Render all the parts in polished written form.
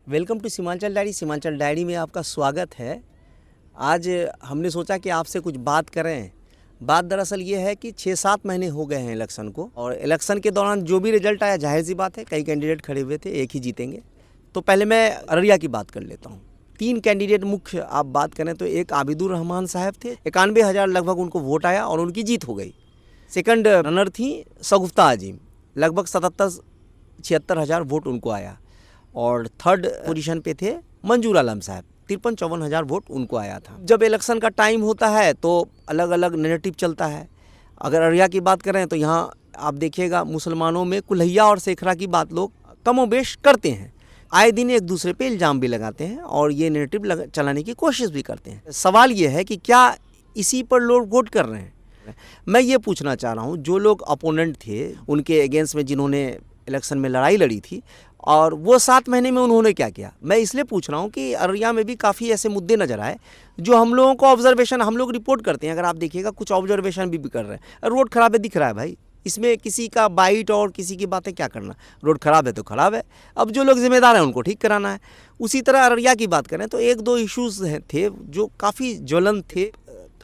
Welcome to Seemanchal diary. Seemanchal diary में आपका स्वागत है। आज हमने सोचा कि आपसे कुछ बात करें। बात दरअसल ये है कि 6-7 महीने हो गए हैं इलेक्शन को, और इलेक्शन के दौरान जो भी रिजल्ट आया, जाहिर सी बात है कई कैंडिडेट खड़े हुए थे, एक ही जीतेंगे। तो पहले मैं अररिया की बात कर लेता हूँ। 3 कैंडिडेट मुख्य आप बात करें तो एक आबिदुर रहमान साहब थे, 91,000 लगभग उनको वोट आया और उनकी जीत हो गई। सेकंड रनर थी शगुफ्ता आजिम, लगभग 77-76,000 वोट उनको आया। और थर्ड पोजीशन पे थे मंजूर आलम साहब, 53-54,000 वोट उनको आया था। जब इलेक्शन का टाइम होता है तो अलग अलग नैरेटिव चलता है। अगर अररिया की बात करें तो यहाँ आप देखिएगा मुसलमानों में कुल्हैया और सेखरा की बात लोग कमोबेश करते हैं, आए दिन एक दूसरे पे इल्ज़ाम भी लगाते हैं और ये नैरेटिव चलाने की कोशिश भी करते हैं। सवाल ये है कि क्या इसी पर लोग वोट कर रहे हैं? मैं ये पूछना चाह रहा हूँ, जो लोग अपोनेंट थे उनके अगेंस्ट में जिन्होंने इलेक्शन में लड़ाई लड़ी थी, और वो 7 महीने में उन्होंने क्या किया। मैं इसलिए पूछ रहा हूँ कि अररिया में भी काफ़ी ऐसे मुद्दे नज़र आए जो हम लोगों को ऑब्जर्वेशन, हम लोग रिपोर्ट करते हैं। अगर आप देखिएगा कुछ ऑब्जर्वेशन भी कर रहे हैं। रोड खराब है, दिख रहा है भाई, इसमें किसी का बाइट और किसी की बातें क्या करना। रोड खराब है तो खराब है, अब जो लोग जिम्मेदार हैं उनको ठीक कराना है। उसी तरह अररिया की बात करें तो 1-2 इश्यूज़ थे जो काफ़ी ज्वलंत थे।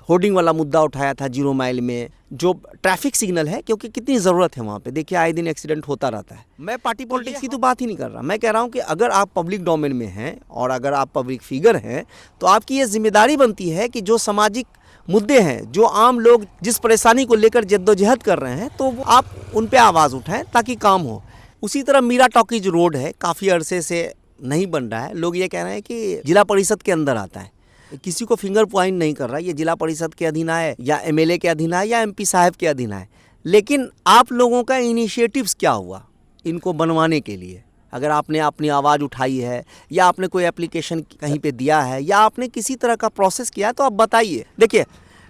होर्डिंग वाला मुद्दा उठाया था 0 माइल में, जो ट्रैफिक सिग्नल है, क्योंकि कितनी ज़रूरत है वहाँ पे। देखिए आए दिन एक्सीडेंट होता रहता है। मैं पार्टी पॉलिटिक्स की तो बात ही नहीं कर रहा। मैं कह रहा हूँ कि अगर आप पब्लिक डोमेन में हैं और अगर आप पब्लिक फिगर हैं तो आपकी ये जिम्मेदारी बनती है कि जो सामाजिक मुद्दे हैं, जो आम लोग जिस परेशानी को लेकर जद्दोजहद कर रहे हैं, तो आप उन पर आवाज़ उठाएं ताकि काम हो। उसी तरह मीरा टॉकीज रोड है, काफ़ी अरसे से नहीं बन रहा है। लोग ये कह रहे हैं कि जिला परिषद के अंदर आता है, किसी को फिंगर पॉइंट नहीं कर रहा ये जिला परिषद के अधीन आए या एमएलए के अधीन आए या एमपी साहब के अधीन आए। लेकिन आप लोगों का इनिशिएटिव्स क्या हुआ इनको बनवाने के लिए? अगर आपने अपनी आवाज़ उठाई है या आपने कोई एप्लीकेशन कहीं पे दिया है या आपने किसी तरह का प्रोसेस किया है तो आप बताइए। देखिए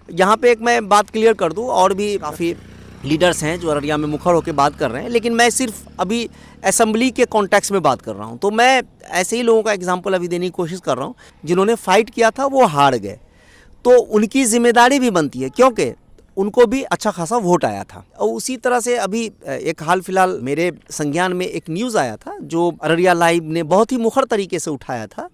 यहाँ पे एक मैं बात क्लियर कर दूँ, और भी काफ़ी लीडर्स हैं जो अररिया में मुखर होकर बात कर रहे हैं, लेकिन मैं सिर्फ अभी असेंबली के कॉन्टेक्स्ट में बात कर रहा हूं। तो मैं ऐसे ही लोगों का एग्जांपल अभी देने की कोशिश कर रहा हूं जिन्होंने फाइट किया था, वो हार गए। तो उनकी जिम्मेदारी भी बनती है क्योंकि उनको भी अच्छा खासा वोट आया था। और उसी तरह से अभी एक हाल फिलहाल मेरे संज्ञान में एक न्यूज़ आया था जो अररिया लाइव ने बहुत ही मुखर तरीके से उठाया था।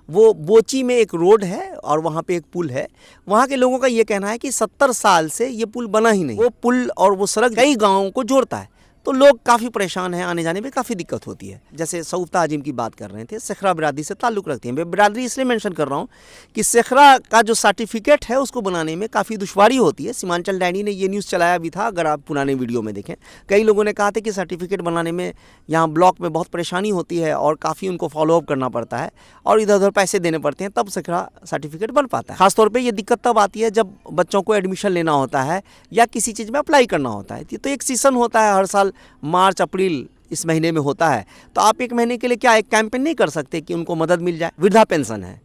वो बोची में एक रोड है और वहाँ पे एक पुल है। वहाँ के लोगों का ये कहना है कि 70 साल से ये पुल बना ही नहीं। वो पुल और वो सड़क कई गाँवों को जोड़ता है, तो लोग काफ़ी परेशान हैं, आने जाने में काफ़ी दिक्कत होती है। जैसे शगुफ्ता आजिम की बात कर रहे थे, सेखरा बिरादरी से ताल्लुक़ रखती हैं। मैं बिरादरी इसलिए मेंशन कर रहा हूँ कि सेखरा का जो सर्टिफिकेट है उसको बनाने में काफ़ी दुश्वारी होती है। सीमांचल डायरी ने ये न्यूज़ चलाया भी था, अगर आप पुराने वीडियो में देखें। कई लोगों ने कहा था कि सर्टिफिकेट बनाने में यहाँ ब्लॉक में बहुत परेशानी होती है और काफ़ी उनको फॉलोअप करना पड़ता है और इधर उधर पैसे देने पड़ते हैं, तब सेखरा सर्टिफिकेट बन पाता है। खासतौर पर ये दिक्कत तब आती है जब बच्चों को एडमिशन लेना होता है या किसी चीज़ में अप्लाई करना होता है। तो एक सीज़न होता है हर साल, मार्च अप्रैल इस महीने में होता है। तो आप एक महीने के लिए क्या एक कैंपेन नहीं कर सकते कि उनको मदद मिल जाए? वृद्धा पेंशन है,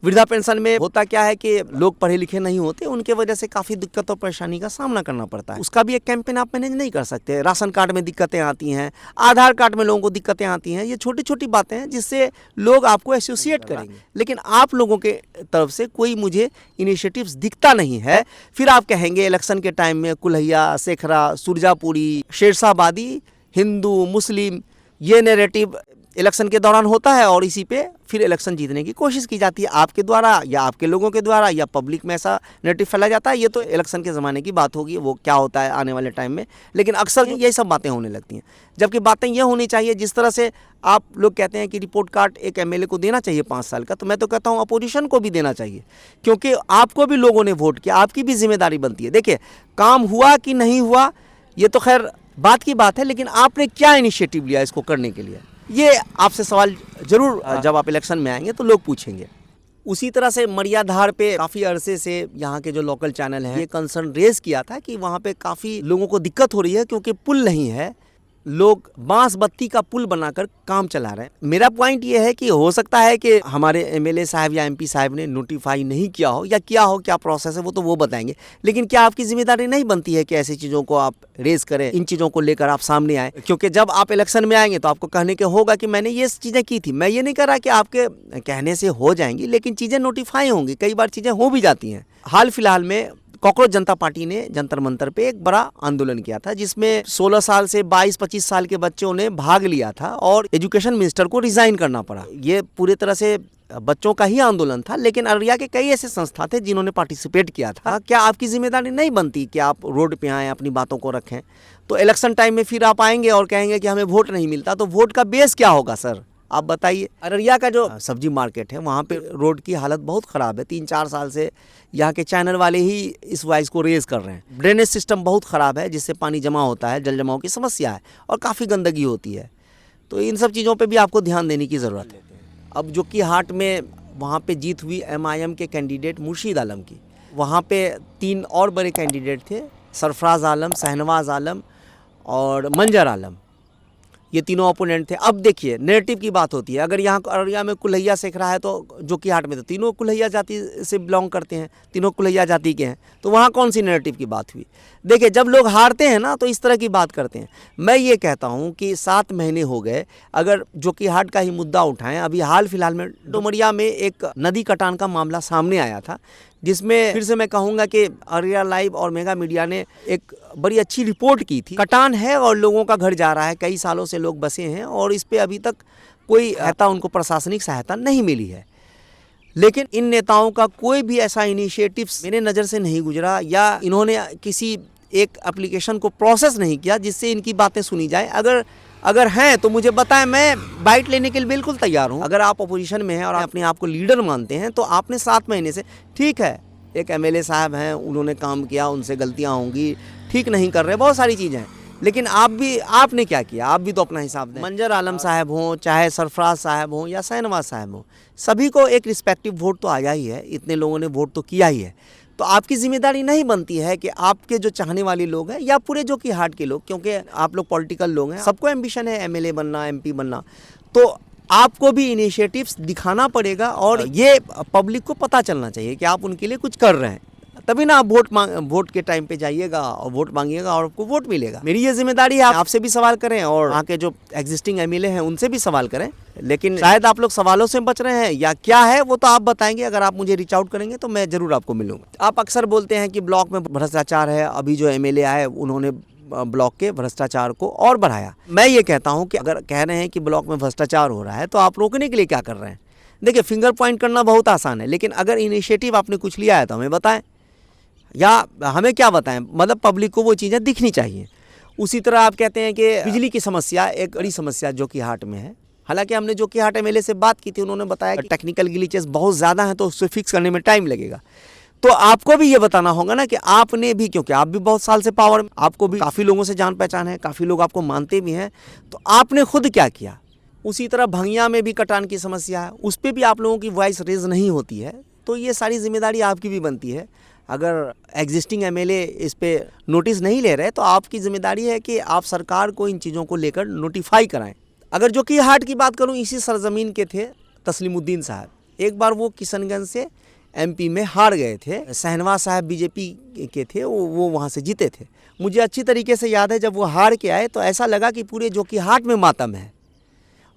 वृद्धा पेंशन में होता क्या है कि लोग पढ़े लिखे नहीं होते, उनके वजह से काफ़ी दिक्कत और परेशानी का सामना करना पड़ता है। उसका भी एक कैंपेन आप मैनेज नहीं कर सकते। राशन कार्ड में दिक्कतें आती हैं, आधार कार्ड में लोगों को दिक्कतें आती हैं। ये छोटी छोटी बातें हैं जिससे लोग आपको एसोसिएट करेंगे, लेकिन आप लोगों के तरफ से कोई मुझे इनिशिएटिव्स दिखता नहीं है। फिर आप कहेंगे इलेक्शन के टाइम में कुल्हैया, सेखरा, सुरजापुरी, शेरशाहबादी, हिंदू, मुस्लिम, ये नैरेटिव इलेक्शन के दौरान होता है और इसी पे फिर इलेक्शन जीतने की कोशिश की जाती है आपके द्वारा या आपके लोगों के द्वारा या पब्लिक में ऐसा नैरेटिव फैला जाता है। ये तो इलेक्शन के ज़माने की बात होगी, वो क्या होता है आने वाले टाइम में, लेकिन अक्सर यही सब बातें होने लगती हैं। जबकि बातें ये होनी चाहिए, जिस तरह से आप लोग कहते हैं कि रिपोर्ट कार्ड एक एमएलए को देना चाहिए 5 साल का, तो मैं तो कहता हूँ अपोजिशन को भी देना चाहिए, क्योंकि आपको भी लोगों ने वोट किया, आपकी भी जिम्मेदारी बनती है। देखिए काम हुआ कि नहीं हुआ ये तो खैर बात की बात है, लेकिन आपने क्या इनिशिएटिव लिया इसको करने के लिए, ये आपसे सवाल जरूर जब आप इलेक्शन में आएंगे तो लोग पूछेंगे। उसी तरह से मरियाधार पे काफ़ी अरसे से यहाँ के जो लोकल चैनल हैं ये कंसर्न रेज किया था कि वहाँ पे काफ़ी लोगों को दिक्कत हो रही है क्योंकि पुल नहीं है। लोग बांस बत्ती का पुल बनाकर काम चला रहे हैं। मेरा पॉइंट ये है कि हो सकता है कि हमारे एमएलए साहब या एमपी साहब ने नोटिफाई नहीं किया हो या किया हो, क्या प्रोसेस है वो तो वो बताएंगे, लेकिन क्या आपकी जिम्मेदारी नहीं बनती है कि ऐसी चीज़ों को आप रेज करें, इन चीज़ों को लेकर आप सामने आए? क्योंकि जब आप इलेक्शन में आएंगे तो आपको कहने के होगा कि मैंने ये चीज़ें की थी। मैं ये नहीं कह रहा कि आपके कहने से हो जाएंगी, लेकिन चीज़ें नोटिफाई होंगी, कई बार चीज़ें हो भी जाती हैं। हाल फिलहाल में कॉकरोच जनता पार्टी ने जंतर मंतर पे एक बड़ा आंदोलन किया था, जिसमें 16 साल से 22-25 साल के बच्चों ने भाग लिया था और एजुकेशन मिनिस्टर को रिजाइन करना पड़ा। ये पूरी तरह से बच्चों का ही आंदोलन था, लेकिन अररिया के कई ऐसे संस्था थे जिन्होंने पार्टिसिपेट किया था। क्या आपकी जिम्मेदारी नहीं बनती कि आप रोड पे आएँ, अपनी बातों को रखें? तो इलेक्शन टाइम में फिर आप आएंगे और कहेंगे कि हमें वोट नहीं मिलता, तो वोट का बेस क्या होगा सर? आप बताइए। अररिया का जो सब्जी मार्केट है वहाँ पे रोड की हालत बहुत ख़राब है। 3-4 साल से यहाँ के चैनल वाले ही इस वॉइस को रेज कर रहे हैं। ड्रेनेज सिस्टम बहुत ख़राब है, जिससे पानी जमा होता है, जल जमाव की समस्या है और काफ़ी गंदगी होती है। तो इन सब चीज़ों पे भी आपको ध्यान देने की ज़रूरत है। अब जो कि हाट में वहाँ पे जीत हुई MIM के कैंडिडेट मुर्शीद आलम की, वहाँ पे 3 और बड़े कैंडिडेट थे, सरफराज आलम, शहनवाज आलम और मंजर आलम। ये तीनों ओपोनेंट थे। अब देखिए, नेरेटिव की बात होती है। अगर यहाँ अररिया में कुल्हैया सीख रहा है तो जो कि हाट में तो तीनों कुल्हैया जाति से बिलोंग करते हैं, तीनों कुल्हैया जाति के हैं, तो वहाँ कौन सी नेरेटिव की बात हुई? देखिए, जब लोग हारते हैं ना तो इस तरह की बात करते हैं। मैं ये कहता हूँ कि 7 महीने हो गए, अगर जो कि हाट का ही मुद्दा उठाएं, अभी हाल फिलहाल में डुमरिया में एक नदी कटान का मामला सामने आया था, जिसमें फिर से मैं कहूँगा कि अररिया लाइव और मेगा मीडिया ने एक बड़ी अच्छी रिपोर्ट की थी। कटान है और लोगों का घर जा रहा है, कई सालों से लोग बसे हैं और इस पे अभी तक कोई सहायता, उनको प्रशासनिक सहायता नहीं मिली है। लेकिन इन नेताओं का कोई भी ऐसा इनिशिएटिव मेरे नज़र से नहीं गुजरा, या इन्होंने किसी एक एप्लीकेशन को प्रोसेस नहीं किया जिससे इनकी बातें सुनी जाए। अगर हैं तो मुझे बताएं, मैं बाइट लेने के लिए बिल्कुल तैयार हूं। अगर आप अपोजिशन में हैं और अपने आप को लीडर मानते हैं तो आपने 7 महीने से, ठीक है एक MLA साहब हैं, उन्होंने काम किया, उनसे गलतियां होंगी, ठीक नहीं कर रहे, बहुत सारी चीज़ें हैं, लेकिन आपने क्या किया? आप भी तो अपना हिसाब दें। मंजर आलम साहब हों, चाहे सरफराज साहब हों या शहनवाज साहब हों, सभी को एक रिस्पेक्टिव वोट तो आया ही है, इतने लोगों ने वोट तो किया ही है। तो आपकी जिम्मेदारी नहीं बनती है कि आपके जो चाहने वाले लोग हैं या पूरे जो कि हाट के लोग, क्योंकि आप लोग पॉलिटिकल लोग हैं, सबको एम्बिशन है MLA बनना, MP बनना, तो आपको भी इनिशिएटिव्स दिखाना पड़ेगा और ये पब्लिक को पता चलना चाहिए कि आप उनके लिए कुछ कर रहे हैं। तभी ना आप वोट के टाइम पे जाइएगा और वोट मांगिएगा और आपको वोट मिलेगा। मेरी ये जिम्मेदारी है, आपसे भी सवाल करें और वहाँ के जो एग्जिस्टिंग MLA हैं उनसे भी सवाल करें, लेकिन शायद आप लोग सवालों से बच रहे हैं या क्या है वो तो आप बताएंगे। अगर आप मुझे रीच आउट करेंगे तो मैं ज़रूर आपको मिलूंगा। आप अक्सर बोलते हैं कि ब्लॉक में भ्रष्टाचार है, अभी जो MLA आए उन्होंने ब्लॉक के भ्रष्टाचार को और बढ़ाया। मैं ये कहता हूँ कि अगर कह रहे हैं कि ब्लॉक में भ्रष्टाचार हो रहा है तो आप रोकने के लिए क्या कर रहे हैं? देखिए, फिंगर पॉइंट करना बहुत आसान है, लेकिन अगर इनिशिएटिव आपने कुछ लिया है तो हमें बताएं, या हमें क्या बताएं, मतलब पब्लिक को वो चीज़ें दिखनी चाहिए। उसी तरह आप कहते हैं कि बिजली की समस्या एक बड़ी समस्या जो कि हाट में है। हालांकि हमने जो कि हाट MLA से बात की थी, उन्होंने बताया कि टेक्निकल ग्लिचेस बहुत ज़्यादा हैं तो उससे फिक्स करने में टाइम लगेगा। तो आपको भी ये बताना होगा ना कि आपने भी, क्योंकि आप भी बहुत साल से पावर में, आपको भी काफ़ी लोगों से जान पहचान है, काफ़ी लोग आपको मानते भी हैं, तो आपने खुद क्या किया। उसी तरह भंगिया में भी कटान की समस्या है, उस पर भी आप लोगों की वॉइस रेज नहीं होती है। तो ये सारी जिम्मेदारी आपकी भी बनती है। अगर एग्जिस्टिंग MLA इस पे नोटिस नहीं ले रहे तो आपकी जिम्मेदारी है कि आप सरकार को इन चीज़ों को लेकर नोटिफाई कराएं। अगर जो कि हाट की बात करूं, इसी सरजमीन के थे तस्लीमुद्दीन साहब। एक बार वो किशनगंज से MP में हार गए थे, शहनवाज साहब BJP के थे, वो वहाँ से जीते थे। मुझे अच्छी तरीके से याद है, जब वो हार के आए तो ऐसा लगा कि पूरे जो कि हाट में मातम है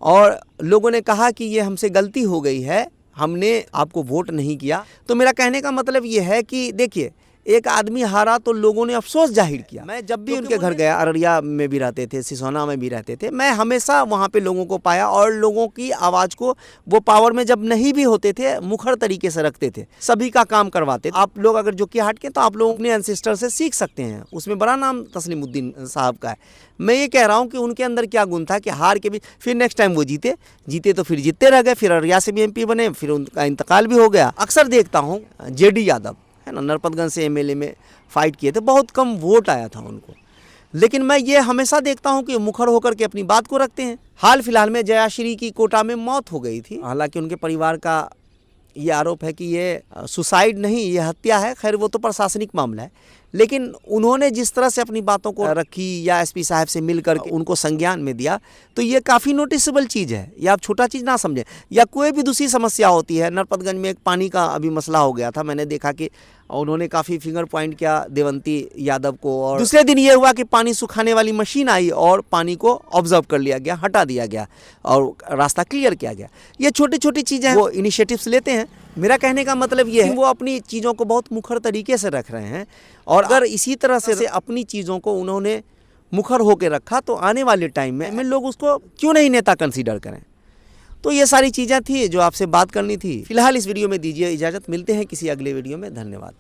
और लोगों ने कहा कि ये हमसे गलती हो गई है, हमने आपको वोट नहीं किया। तो मेरा कहने का मतलब ये है कि देखिए, एक आदमी हारा तो लोगों ने अफसोस जाहिर किया। मैं जब भी उनके घर गया, अररिया में भी रहते थे, सिसोना में भी रहते थे, मैं हमेशा वहाँ पे लोगों को पाया और लोगों की आवाज़ को वो पावर में जब नहीं भी होते थे मुखर तरीके से रखते थे, सभी का काम करवाते थे। आप लोग अगर जो कि हाट के तो आप लोग अपने एंसेस्टर से सीख सकते हैं, उसमें बड़ा नाम तस्लीमुद्दीन साहब का है। मैं ये कह रहा हूँ कि उनके अंदर क्या गुण था कि हार के भी फिर नेक्स्ट टाइम वो जीते तो फिर जीतते रह गए, फिर अररिया से भी MP बने, फिर उनका इंतकाल भी हो गया। अक्सर देखता हूँ JD यादव है ना, नरपतगंज से MLA में फाइट किए थे, बहुत कम वोट आया था उनको, लेकिन मैं ये हमेशा देखता हूँ कि मुखर होकर के अपनी बात को रखते हैं। हाल फिलहाल में जयाश्री की कोटा में मौत हो गई थी। हालांकि उनके परिवार का ये आरोप है कि ये सुसाइड नहीं, ये हत्या है। खैर वो तो प्रशासनिक मामला है, लेकिन उन्होंने जिस तरह से अपनी बातों को रखी या SP साहब से मिलकर उनको संज्ञान में दिया, तो ये काफ़ी नोटिसेबल चीज़ है। या आप छोटा चीज़ ना समझें। या कोई भी दूसरी समस्या होती है, नरपतगंज में एक पानी का अभी मसला हो गया था, मैंने देखा कि उन्होंने काफ़ी फिंगर पॉइंट किया देवंती यादव को, और दूसरे दिन ये हुआ कि पानी सुखाने वाली मशीन आई और पानी को ऑब्जर्व कर लिया गया, हटा दिया गया और रास्ता क्लियर किया गया। ये छोटी छोटी चीज़ें वो इनिशिएटिव्स लेते हैं मेरा कहने का मतलब ये है वो अपनी चीज़ों को बहुत मुखर तरीके से रख रहे हैं, और अगर इसी तरह से अपनी चीज़ों को उन्होंने मुखर होकर रखा तो आने वाले टाइम में लोग उसको क्यों नहीं नेता कंसीडर करें। तो ये सारी चीज़ें थी जो आपसे बात करनी थी। फिलहाल इस वीडियो में दीजिए इजाज़त, मिलते हैं किसी अगले वीडियो में। धन्यवाद।